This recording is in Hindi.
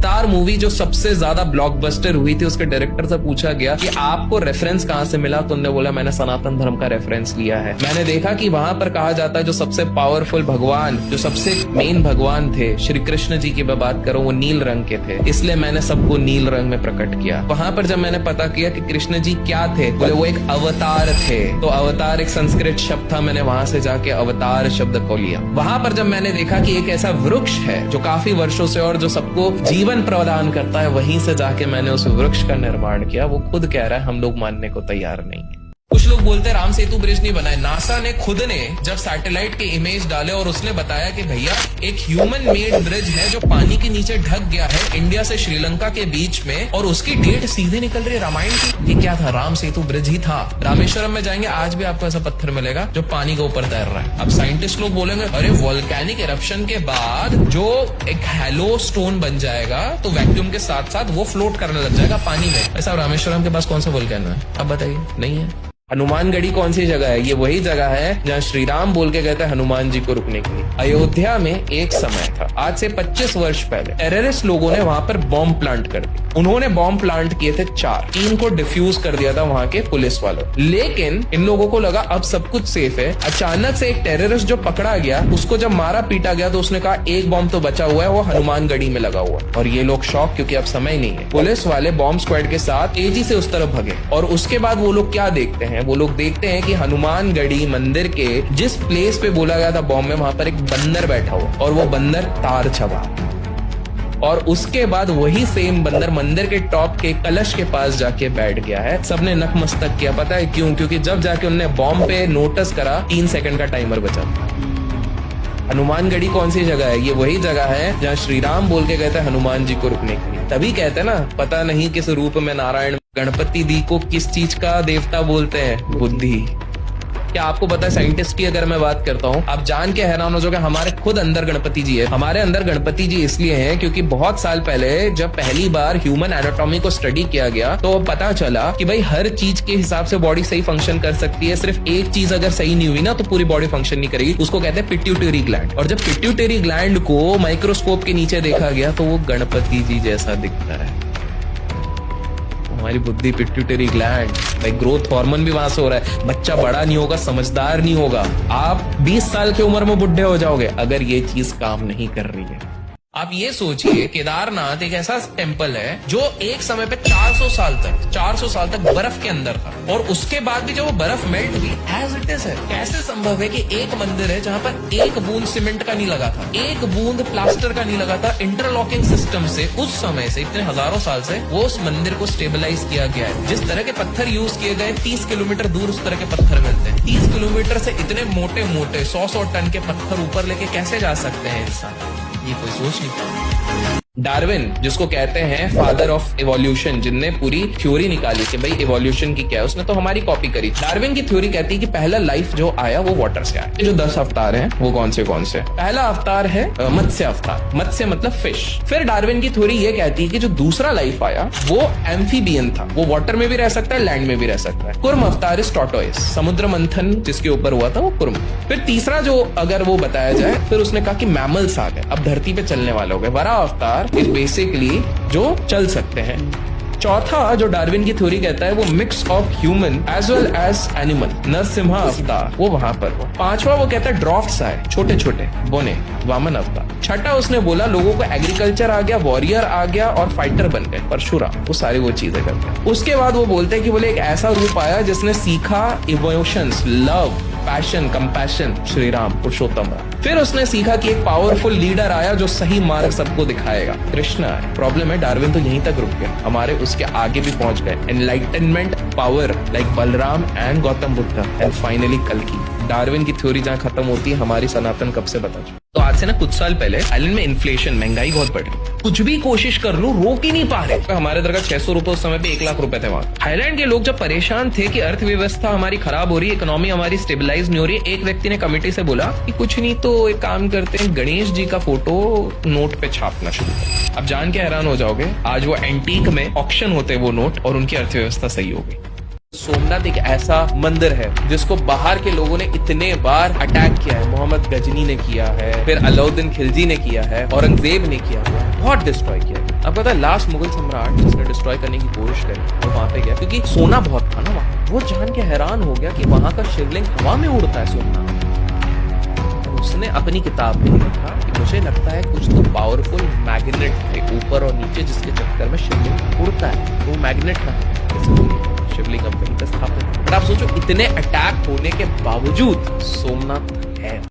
अवतार मूवी जो सबसे ज्यादा ब्लॉकबस्टर हुई थी, उसके डायरेक्टर से पूछा गया कि आपको रेफरेंस कहां से मिला, तो उन्होंने बोला मैंने सनातन धर्म का रेफरेंस लिया है। मैंने देखा कि वहां पर कहा जाता है जो सबसे पावरफुल भगवान, जो सबसे मेन भगवान थे, श्री कृष्ण जी की मैं बात करूं, वो नील रंग के थे, इसलिए मैंने सबको नील रंग में प्रकट किया। वहां पर जब मैंने पता किया कि कृष्ण जी क्या थे, बोले वो एक अवतार थे, तो अवतार एक संस्कृत शब्द था, मैंने वहां से जाके अवतार शब्द को लिया। वहां पर जब मैंने देखा कि एक ऐसा वृक्ष है जो काफी वर्षों से और जो सबको जीवन प्रदान करता है, वहीं से जाके मैंने उस वृक्ष का निर्माण किया। वो खुद कह रहा है हम लोग मानने को तैयार नहीं है। कुछ लोग बोलते हैं राम सेतु ब्रिज नहीं बनाए। नासा ने खुद ने जब सैटेलाइट के इमेज डाले और उसने बताया कि भैया एक ह्यूमन मेड ब्रिज है जो पानी के नीचे ढक गया है इंडिया से श्रीलंका के बीच में, और उसकी डेट सीधे निकल रही है रामायण की। ये क्या था? राम सेतु ब्रिज ही था। रामेश्वरम में जाएंगे आज भी आपको ऐसा पत्थर मिलेगा जो पानी के ऊपर तैर रहा है। अब साइंटिस्ट लोग बोलेंगे अरे वोल्केनिक इरप्शन के बाद जो एक हैलो स्टोन बन जाएगा तो वैक्यूम के साथ साथ वो फ्लोट करने लग जाएगा पानी में। ऐसा रामेश्वरम के पास कौन सा वोल्केनो है? अब बताइए, नहीं है। हनुमानगढ़ी कौन सी जगह है? ये वही जगह है जहाँ श्री राम बोल के कहते हैं हनुमान जी को रुकने के लिए। अयोध्या में एक समय था, आज से 25 वर्ष पहले, टेररिस्ट लोगों ने वहां पर बॉम्ब प्लांट कर दिया। उन्होंने बॉम्ब प्लांट किए थे 3 को डिफ्यूज कर दिया था वहां के पुलिस वालों। लेकिन इन लोगों को लगा अब सब कुछ सेफ है। अचानक से एक टेररिस्ट जो पकड़ा गया, उसको जब मारा पीटा गया तो उसने कहा एक बॉम्ब तो बचा हुआ है, वो हनुमानगढ़ी में लगा हुआ। और ये लोग शॉक, क्योंकि अब समय नहीं है। पुलिस वाले बॉम्ब स्क्वाड के साथ तेजी से उस तरफ भगे, और उसके बाद वो लोग क्या देखते हैं? वो लोग देखते हैं कि हनुमानगढ़ी मंदिर के जिस प्लेस पे बोला गया था बॉम्ब में, वहां पर एक बंदर बैठा हुआ, और वो बंदर तार छबा। और उसके बाद वही सेम बंदर मंदिर के टॉप के कलश के पास जाके बैठ गया है। सबने नतमस्तक किया। पता है क्यों? क्योंकि जब जाके उन्होंने बॉम्ब पे नोटिस करा 3 सेकंड का टाइमर बचा। हनुमानगढ़ी कौन सी जगह है? ये वही जगह है जहाँ श्री राम बोल के कहते हैं हनुमान जी को रुकने के लिए। तभी कहते हैं ना, पता नहीं किस रूप में नारायण गणपति दी को किस चीज का देवता बोलते हैं? बुद्धि। क्या आपको पता है साइंटिस्ट की अगर मैं बात करता हूँ, आप जान के हैरान हो जाओगे, हमारे खुद अंदर गणपति जी है। हमारे अंदर गणपति जी इसलिए हैं क्योंकि बहुत साल पहले जब पहली बार ह्यूमन एनाटॉमी को स्टडी किया गया तो पता चला कि भाई हर चीज के हिसाब से बॉडी सही फंक्शन कर सकती है। सिर्फ एक चीज अगर सही नहीं हुई ना तो पूरी बॉडी फंक्शन नहीं करेगी। उसको कहते हैं पिट्यूटरी ग्लैंड। और जब पिट्यूटरी ग्लैंड को माइक्रोस्कोप के नीचे देखा गया तो वो गणपति जी जैसा दिखता है। हमारी बुद्धि pituitary gland, like growth hormone भी वहां से हो रहा है। बच्चा बड़ा नहीं होगा, समझदार नहीं होगा। आप 20 साल की उम्र में बुढ़े हो जाओगे अगर ये चीज काम नहीं कर रही है। आप ये सोचिए, केदारनाथ एक ऐसा टेम्पल है जो एक समय पे 400 साल तक बर्फ के अंदर था, और उसके बाद भी जो वो बर्फ मेल्ट हुई एज इट इज है। कैसे संभव है कि एक मंदिर है जहाँ पर एक बूंद सीमेंट का नहीं लगा था, एक बूंद प्लास्टर का नहीं लगा था। इंटरलॉकिंग सिस्टम से उस समय से, इतने हजारों साल से वो उस मंदिर को स्टेबलाइज किया गया है। जिस तरह के पत्थर यूज किए गए, 30 किलोमीटर दूर उस तरह के पत्थर मिलते हैं। 30 किलोमीटर से इतने मोटे मोटे 100 टन के पत्थर ऊपर लेके कैसे जा सकते हैं इंसान? ये कोई सोच नहीं पाता। डार्विन, जिसको कहते हैं फादर ऑफ इवोल्यूशन, जिनने पूरी थ्योरी निकाली कि भाई इवोल्यूशन की क्या है, उसने तो हमारी कॉपी करी। डार्विन की थ्योरी कहती है कि पहला लाइफ जो आया वो वाटर से आया। जो 10 अवतार हैं वो कौन से? पहला अवतार है मत्स्य अवतार। मत्स्य मतलब फिश। फिर डार्विन की थ्योरी ये कहती है कि जो दूसरा लाइफ आया वो एम्फीबियन था, वो वाटर में भी रह सकता है, लैंड में भी रह सकता है। कुर्म अवतार इज टॉर्टोइस, समुद्र मंथन जिसके ऊपर हुआ था वो कुर्म। फिर तीसरा जो अगर वो बताया जाए, फिर उसने कहा कि मैमल्स आ गए, अब धरती पे चलने वाले हो गए। वरा अवतार इज बेसिकली जो चल सकते हैं। चौथा जो डार्विन की थ्योरी कहता है वो mix of human as well as animal, Narasimha avatar, वो वहां पर हो। पांचवा वो कहता है ड्राफ्ट्स आए, छोटे छोटे बोने, वामन अवतार। छठा उसने बोला लोगों को एग्रीकल्चर आ गया, वॉरियर आ गया और फाइटर बन गए, परशुराम, वो सारी वो चीजें करते हैं। उसके बाद वो बोलते हैं कि बोले एक ऐसा रूप आया जिसने सीखा emotions, love, passion, compassion, Shri Ram, Purushottam Ram. फिर उसने सीखा कि एक पावरफुल लीडर आया जो सही मार्ग सबको दिखाएगा, कृष्ण आया। प्रॉब्लम है डार्विन तो यहीं तक रुक गया, हमारे उसके आगे भी पहुंच गए। Enlightenment power like Balram and Gautam Buddha, and finally कल्कि। डार्विन की थ्योरी जहां खत्म होती है, हमारी सनातन कब से बता चुकी। तो आज से ना कुछ साल पहले आइलैंड में इन्फ्लेशन, महंगाई बहुत बढ़ गई। कुछ भी कोशिश कर लूं रोक ही नहीं पा रहे। तो हमारे इधर का 600 रुपए उस समय पे 1 लाख रुपए थे वहां। थाईलैंड के लोग जब परेशान थे कि अर्थव्यवस्था हमारी खराब हो रही है, इकोनॉमी हमारी स्टेबलाइज नहीं हो रही है, एक व्यक्ति ने कमेटी से बोला कि कुछ नहीं तो एक काम करते हैं, गणेश जी का फोटो नोट पे छापना शुरू करें। अब जान के हैरान हो जाओगे, आज वो एंटीक में ऑक्शन होते वो नोट, और उनकी अर्थव्यवस्था सही हो गई। सोमनाथ एक ऐसा मंदिर है जिसको बाहर के लोगों ने इतने बार अटैक किया है। मोहम्मद गजनी ने किया है, फिर अलाउद्दीन खिलजी ने किया है, औरंगजेब ने किया है, बहुत डिस्ट्रॉय किया है। आपको पता है लास्ट मुगल सम्राट जिसने डिस्ट्रॉय करने की कोशिश करी वो वहां पे गया क्योंकि सोना बहुत था ना वहां। वो जान के हैरान हो गया कि वहां का शिवलिंग हवा में उड़ता है सोना। उसने अपनी किताब में लिखा कि मुझे लगता है कुछ तो पावरफुल मैग्नेट है ऊपर और नीचे जिसके चक्कर में शिवलिंग उड़ता है। तो वो मैग्नेट का शिवलिंग अब वहीं पर स्थापित है। पर आप सोचो इतने अटैक होने के बावजूद सोमनाथ है।